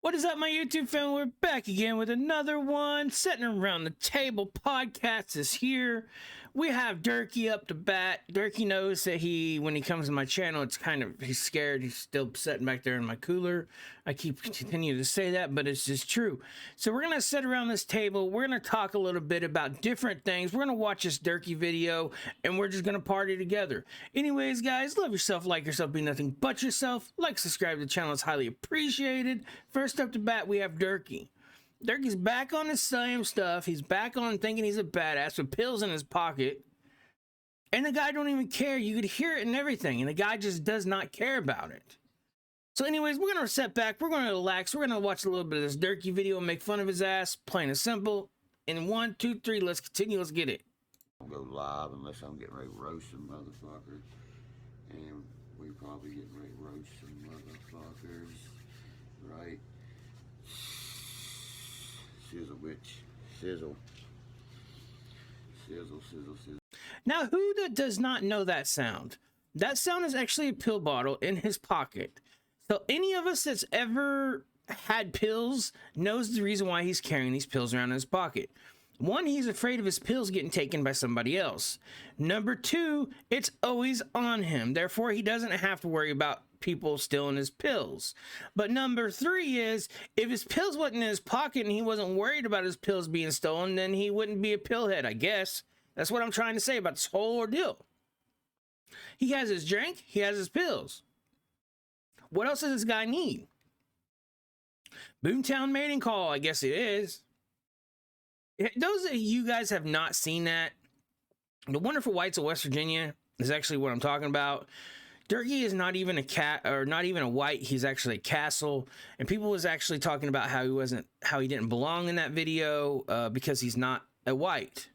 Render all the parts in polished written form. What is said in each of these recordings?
What is up, my YouTube family? We're back again with another one. Sitting around the table podcast is here. We have Derkie up to bat. Derkie knows that when he comes to my channel, he's scared. He's still sitting back there in my cooler. I keep continuing to say that, but it's just true. So we're going to sit around this table. We're going to talk a little bit about different things. We're going to watch this Derkie video, and we're just going to party together. Anyways, guys, love yourself, like yourself, be nothing but yourself. Like, subscribe to the channel. It's highly appreciated. First up to bat, we have Derkie. Derkie's back on the same stuff. He's back on thinking he's a badass with pills in his pocket. And the guy don't even care. You could hear it and everything. And the guy just does not care about it. So anyways, we're going to sit back. We're going to relax. We're going to watch a little bit of this Derkie video and make fun of his ass. Plain and simple. In 1, 2, 3, let's continue. Let's get it. I'll go live unless I'm getting ready to roast some motherfuckers. And we're probably getting ready to roast some motherfuckers. Right? Sizzle, bitch. Sizzle. Sizzle, sizzle, sizzle. Now, who does not know that sound? That sound is actually a pill bottle in his pocket. So any of us that's ever had pills knows the reason why he's carrying these pills around in his pocket. One, he's afraid of his pills getting taken by somebody else. Number two, it's always on him. Therefore, he doesn't have to worry about people stealing his pills. But number three is, if his pills wasn't in his pocket and he wasn't worried about his pills being stolen, then he wouldn't be a pillhead, I guess. That's what I'm trying to say about this whole ordeal. He has his drink, he has his pills. What else does this guy need? Boomtown mating call, I guess it is. Those of you guys have not seen that, The Wonderful Whites of West Virginia is actually what I'm talking about. Derkie is not even a cat, or not even a white. He's actually a castle, and people was actually talking about how he didn't belong in that video because he's not a white.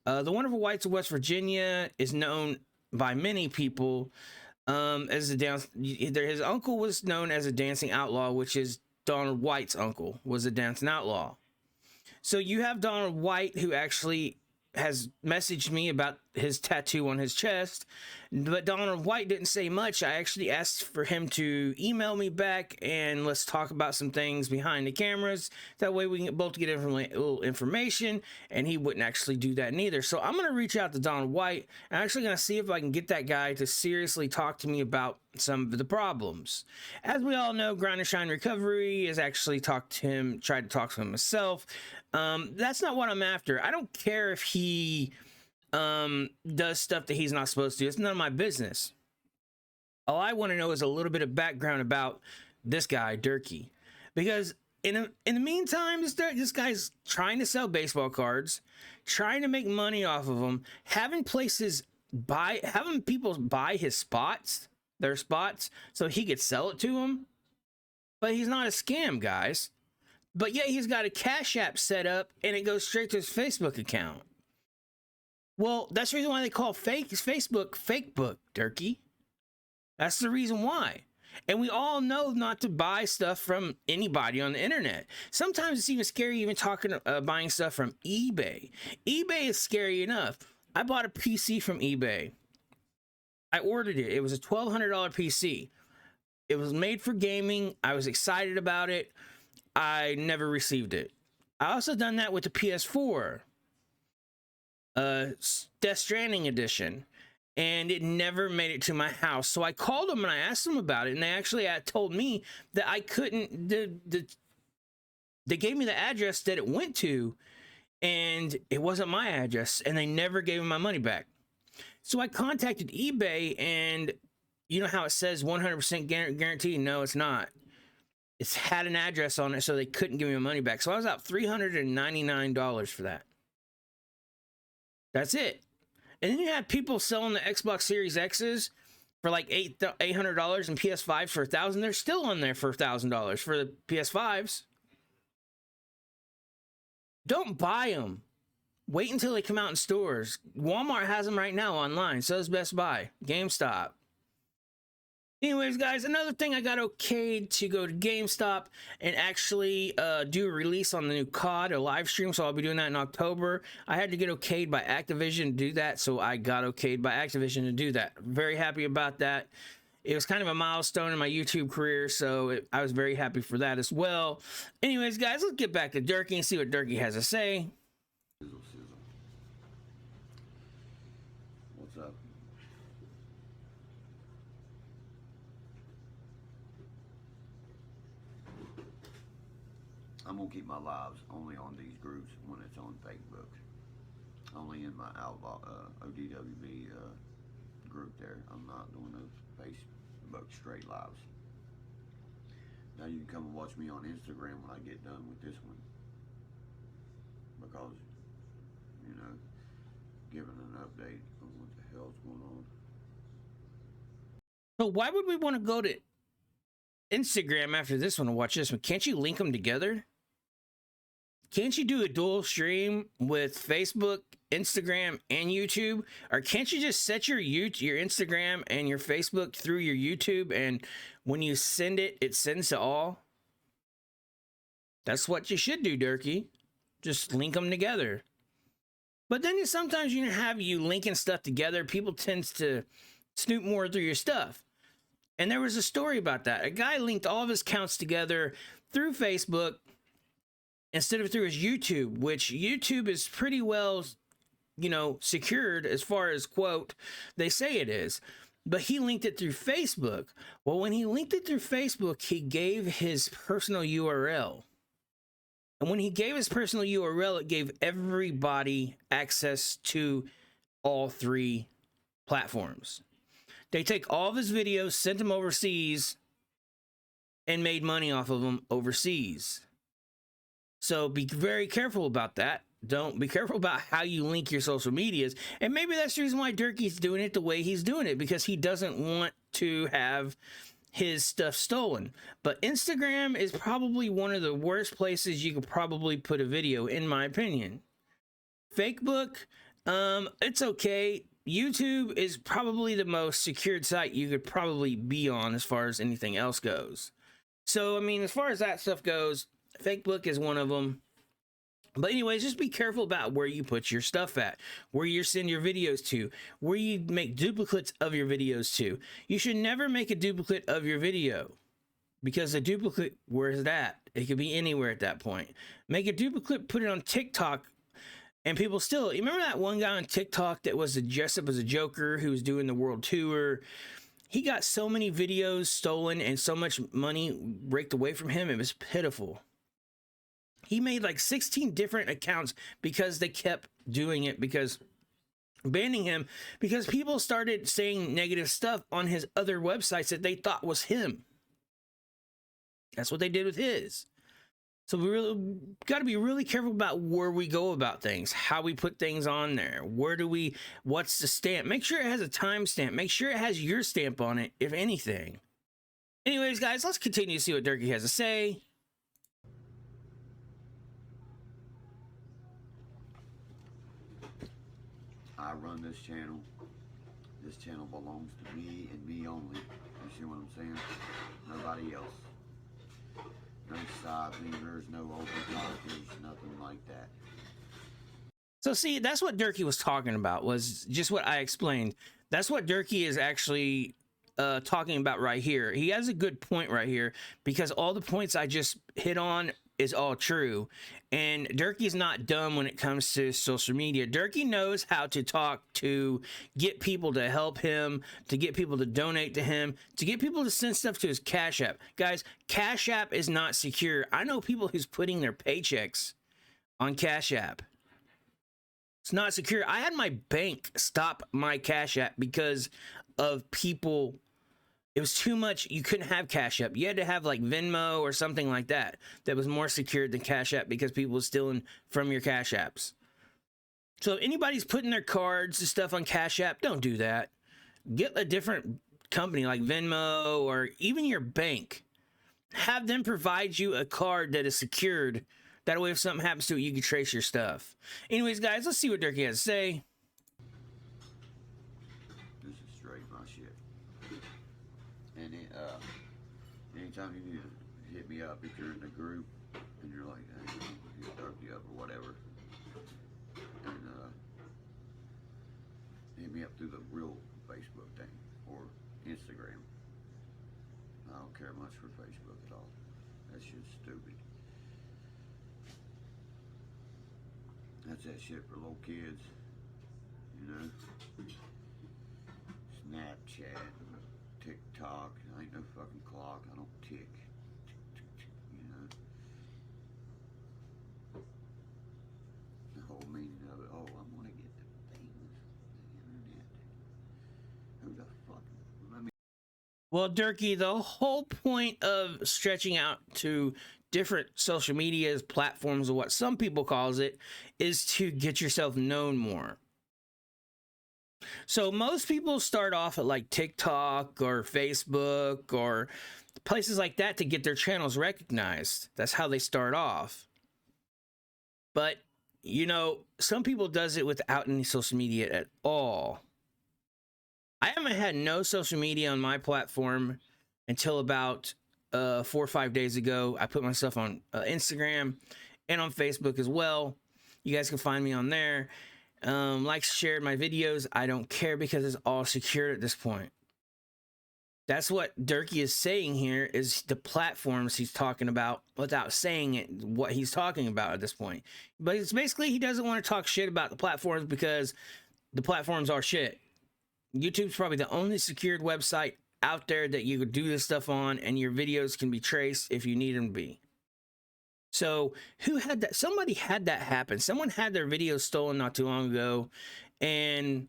The Wonderful Whites of West Virginia is known by many people as a dance. His uncle was known as a dancing outlaw, which is Donald White's uncle was a dancing outlaw. So you have Donald White, who actually has messaged me about his tattoo on his chest, but Donald White didn't say much. I actually asked for him to email me back and let's talk about some things behind the cameras. That way we can both get a little information, and he wouldn't actually do that neither. So I'm going to reach out to Donald White. I'm actually going to see if I can get that guy to seriously talk to me about some of the problems. As we all know, Grind and Shine Recovery has actually tried to talk to him himself. That's not what I'm after. I don't care if he does stuff that he's not supposed to. It's none of my business. All I want to know is a little bit of background about this guy, Derkie. Because in the meantime, this guy's trying to sell baseball cards, trying to make money off of them, having people buy his spots, their spots, so he could sell it to them. But he's not a scam, guys. But yet he's got a Cash App set up, and it goes straight to his Facebook account. Well, that's the reason why they call Facebook fake book, Derkie. That's the reason why. And we all know not to buy stuff from anybody on the internet. Sometimes it's even scary even buying stuff from eBay. eBay is scary enough. I bought a PC from eBay. I ordered it. It was a $1,200 PC. It was made for gaming. I was excited about it. I never received it. I also done that with the PS4. Death Stranding edition, and it never made it to my house. So I called them and I asked them about it, and they actually told me that I couldn't. They gave me the address that it went to, and it wasn't my address, and they never gave me my money back. So I contacted eBay, and you know how it says 100% guarantee? No, it's not. It's had an address on it, so they couldn't give me my money back. So I was out $399 for that. That's it. And then you have people selling the Xbox Series X's for like $800 and PS5s for $1,000. They're still on there for $1,000 for the PS5s. Don't buy them. Wait until they come out in stores. Walmart has them right now online. So does Best Buy, GameStop. Anyways, guys, another thing, I got okayed to go to GameStop and actually do a release on the new COD, a live stream, so I'll be doing that in October. I had to get okayed by Activision to do that, so I got okayed by Activision to do that. Very happy about that. It was kind of a milestone in my YouTube career, so I was very happy for that as well. Anyways, guys, let's get back to Derkie and see what Derkie has to say. Sizzle, sizzle. What's up? I'm gonna keep my lives only on these groups when it's on Facebook. Only in my Outlaw ODWB group there. I'm not doing those Facebook straight lives. Now you can come and watch me on Instagram when I get done with this one. Because, you know, giving an update on what the hell's going on. So why would we want to go to Instagram after this one to watch this one? Can't you link them together? Can't you do a dual stream with Facebook, Instagram, and YouTube? Or can't you just set your Instagram and your Facebook through your YouTube, and when you send it, it sends to all? That's what you should do, Derkie. Just link them together. But then sometimes you have you linking stuff together, people tend to snoop more through your stuff. And there was a story about that. A guy linked all of his accounts together through Facebook instead of through his YouTube, which YouTube is pretty well, you know, secured as far as, quote, they say it is. But he linked it through Facebook. Well, when he linked it through Facebook, he gave his personal URL. And when he gave his personal URL, it gave everybody access to all three platforms. They take all of his videos, sent them overseas, and made money off of them overseas. So be very careful about that. Don't be careful about how you link your social medias. And maybe that's the reason why Derkie's doing it the way he's doing it, because he doesn't want to have his stuff stolen. But Instagram is probably one of the worst places you could probably put a video, in my opinion. Facebook, it's okay. YouTube is probably the most secured site you could probably be on as far as anything else goes. So, I mean, as far as that stuff goes, Facebook is one of them. But anyways, just be careful about where you put your stuff at, where you send your videos to, where you make duplicates of your videos to. You should never make a duplicate of your video, because a duplicate, where's that? It could be anywhere at that point. Make a duplicate, put it on TikTok, and people still, you remember that one guy on TikTok that was dressed up as a Joker who was doing the world tour? He got so many videos stolen and so much money raked away from him, it was pitiful. He made like 16 different accounts because they kept doing it, because banning him, because people started saying negative stuff on his other websites that they thought was him. That's what they did with his. So we really got to be really careful about where we go about things, how we put things on there. What's the stamp? Make sure it has a timestamp. Make sure it has your stamp on it, if anything. Anyways, guys, let's continue to see what Derkie has to say. I run this channel. This channel belongs to me and me only. You see what I'm saying? Nobody else. No side leaders, no open talkers, nothing like that. So see, that's what Derkie was talking about, was just what I explained. That's what Derkie is actually talking about right here. He has a good point right here, because all the points I just hit on is all true. And Derkie's not dumb when it comes to social media. Derkie knows how to talk to get people to help him, to get people to donate to him, to get people to send stuff to his Cash App. Guys, Cash App is not secure. I know people who's putting their paychecks on Cash App. It's not secure. I had my bank stop my Cash App because of people. It was too much. You couldn't have Cash App. You had to have like Venmo or something like that that was more secured than Cash App, because people were stealing from your Cash Apps. So if anybody's putting their cards and stuff on Cash App, don't do that. Get a different company like Venmo, or even your bank. Have them provide you a card that is secured. That way if something happens to it, you can trace your stuff. Anyways, guys, let's see what Derkie has to say. This is straight my shit. And anytime you need to hit me up, if you're in a group and you're like, hey, hit Derkie up or whatever, and hit me up through the real Facebook thing or Instagram. I don't care much for Facebook at all. That shit's stupid. That's that shit for little kids, you know. Snapchat, TikTok. I ain't no fucking clock. I don't tick. You know. The whole meaning of it. Oh, I want to get the things, the internet. Who the fuck? Let me. Well, Derkie, the whole point of stretching out to different social medias, platforms, or what some people calls it, is to get yourself known more. So most people start off at like TikTok or Facebook or places like that to get their channels recognized. That's how they start off. But, you know, some people does it without any social media at all. I haven't had no social media on my platform until about 4 or 5 days ago. I put myself on Instagram and on Facebook as well. You guys can find me on there. Like, share my videos. I don't care because it's all secured at this point. That's what Derkie is saying here, is the platforms he's talking about without saying it, what he's talking about at this point. But it's basically he doesn't want to talk shit about the platforms because the platforms are shit. YouTube's probably the only secured website out there that you could do this stuff on, and your videos can be traced if you need them to be. So who had that? Somebody had that happen. Someone had their videos stolen not too long ago, and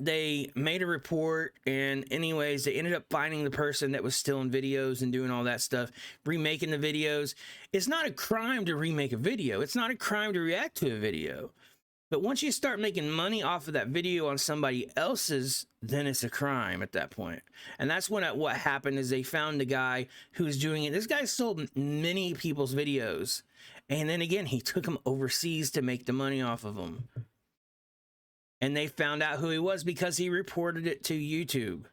they made a report, and anyways, they ended up finding the person that was stealing videos and doing all that stuff, remaking the videos. It's not a crime to remake a video. It's not a crime to react to a video. But once you start making money off of that video on somebody else's, then it's a crime at that point. And that's when what happened is they found the guy who was doing it. This guy sold many people's videos. And then again, he took them overseas to make the money off of them. And they found out who he was because he reported it to YouTube.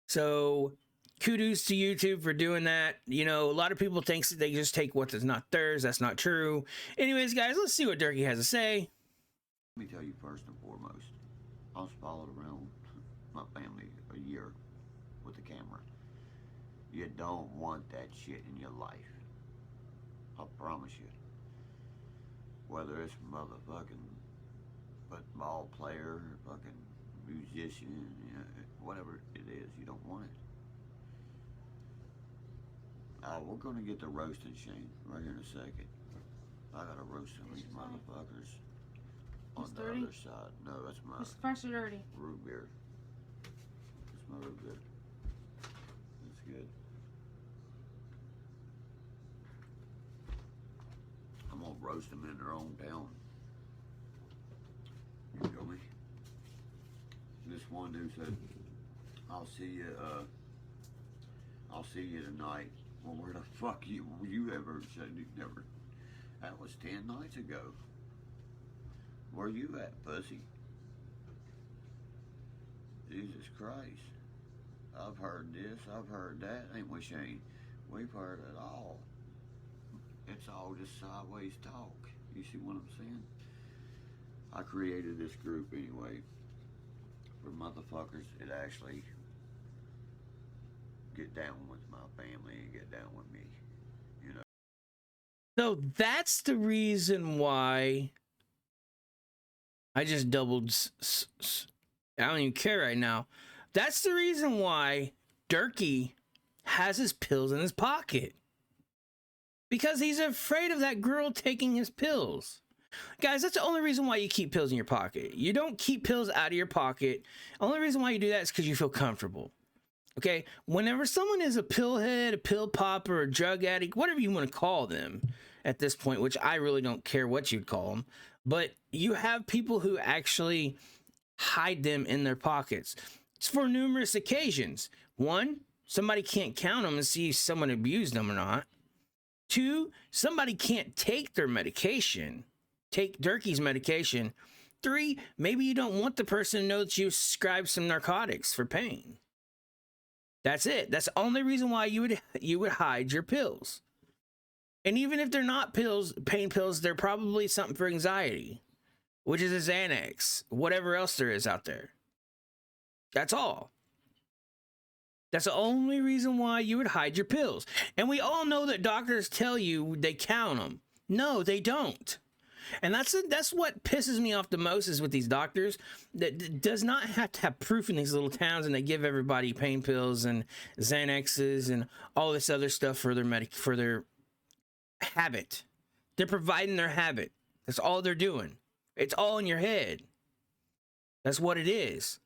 So kudos to YouTube for doing that. You know, a lot of people think that they just take what is not theirs. That's not true. Anyways, guys, let's see what Derkie has to say. Let me tell you first and foremost, I was followed around my family a year with a camera. You don't want that shit in your life. I promise you. Whether it's motherfucking football player, fucking musician, you know, whatever it is, you don't want it. We're gonna get the roasting, Shane, right here in a second. I gotta roast some of these motherfuckers on the other side. No, that's my It's fresh or dirty? root beer. That's my root beer. That's good. I'm gonna roast them in their own town. You feel me? This one dude said, I'll see you tonight. Well, where the fuck you ever said you never? That was 10 nights ago. Where you at, pussy? Jesus Christ. I've heard this, I've heard that, ain't we, Shane? We've heard it all. It's all just sideways talk. You see what I'm saying? I created this group anyway for motherfuckers that actually get down with my family and get down with me, you know. So that's the reason why I just doubled. I don't even care right now. That's the reason why Derkie has his pills in his pocket. Because he's afraid of that girl taking his pills. Guys, that's the only reason why you keep pills in your pocket. You don't keep pills out of your pocket. The only reason why you do that is because you feel comfortable. Okay? Whenever someone is a pillhead, a pill popper, a drug addict, whatever you want to call them at this point, which I really don't care what you'd call them, but you have people who actually hide them in their pockets. It's for numerous occasions. One, somebody can't count them and see if someone abused them or not. Two, somebody can't take their medication. Take Derkie's medication. Three, maybe you don't want the person to know that you prescribed some narcotics for pain. That's it. That's the only reason why you would hide your pills. And even if they're not pills, pain pills, they're probably something for anxiety, which is a Xanax, whatever else there is out there. That's all. That's the only reason why you would hide your pills. And we all know that doctors tell you they count them. No, they don't. And that's what pisses me off the most is with these doctors that does not have to have proof in these little towns, and they give everybody pain pills and Xanaxes and all this other stuff for their habit. They're providing their habit. That's all they're doing. It's all in your head. That's what it is.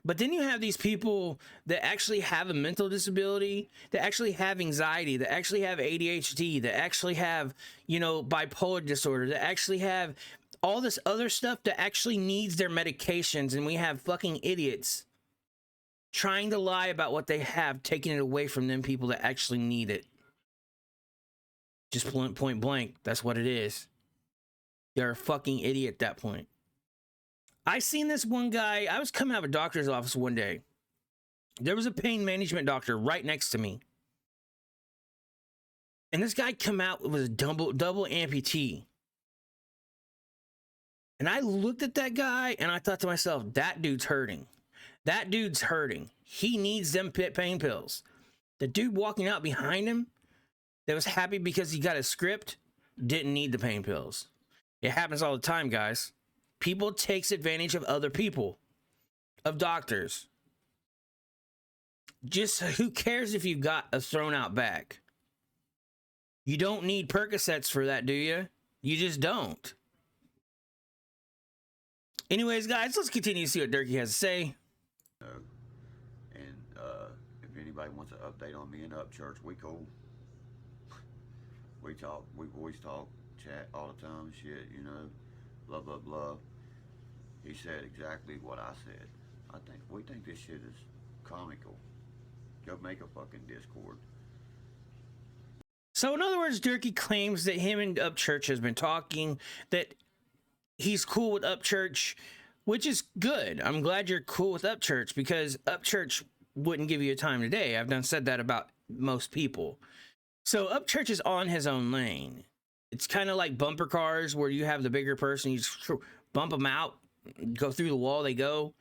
But then you have these people that actually have a mental disability, that actually have anxiety, that actually have ADHD, that actually have, bipolar disorder, that actually have all this other stuff that actually needs their medications. And we have fucking idiots trying to lie about what they have, taking it away from them people that actually need it. Just point blank. That's what it is. They're a fucking idiot at that point. I seen this one guy. I was coming out of a doctor's office one day. There was a pain management doctor right next to me. And this guy come out with a double amputee. And I looked at that guy and I thought to myself, that dude's hurting. That dude's hurting. He needs them pain pills. The dude walking out behind him that was happy because he got a script didn't need the pain pills. It happens all the time, guys. People takes advantage of other people, of doctors. Just who cares if you got a thrown out back? You don't need Percocets for that, do you? You just don't. Anyways, guys, let's continue to see what Derkie has to say. And if anybody wants an update on me and Upchurch, we cool. We talk, we voice talk, chat all the time, shit, blah, blah, blah. He said exactly what I said. We think this shit is comical. Go make a fucking Discord. So in other words, Derkie claims that him and Upchurch has been talking, that he's cool with Upchurch, which is good. I'm glad you're cool with Upchurch, because Upchurch wouldn't give you a time today. I've done said that about most people. So Upchurch is on his own lane. It's kind of like bumper cars where you have the bigger person, you just bump them out, go through the wall, they go.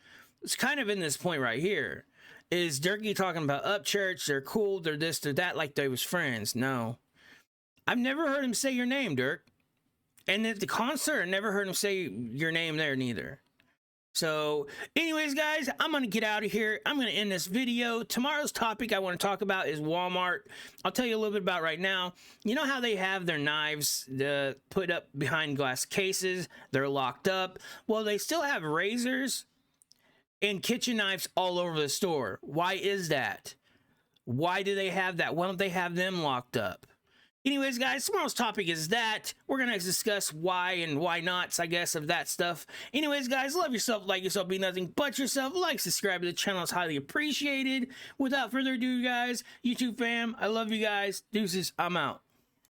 It's kind of in this point right here. Is Derkie talking about Upchurch? They're cool, they're this, they're that, like they was friends. No. I've never heard him say your name, Dirk. And at the concert, I never heard him say your name there neither. So, anyways, guys, I'm going to get out of here. I'm going to end this video. Tomorrow's topic I want to talk about is Walmart. I'll tell you a little bit about right now. You know how they have their knives put up behind glass cases? They're locked up. Well, they still have razors and kitchen knives all over the store. Why is that? Why do they have that? Why don't they have them locked up? Anyways, guys, tomorrow's topic is that. We're going to discuss why and why nots, I guess, of that stuff. Anyways, guys, love yourself, like yourself, be nothing but yourself. Like, subscribe to the channel. It's highly appreciated. Without further ado, guys, YouTube fam, I love you guys. Deuces, I'm out.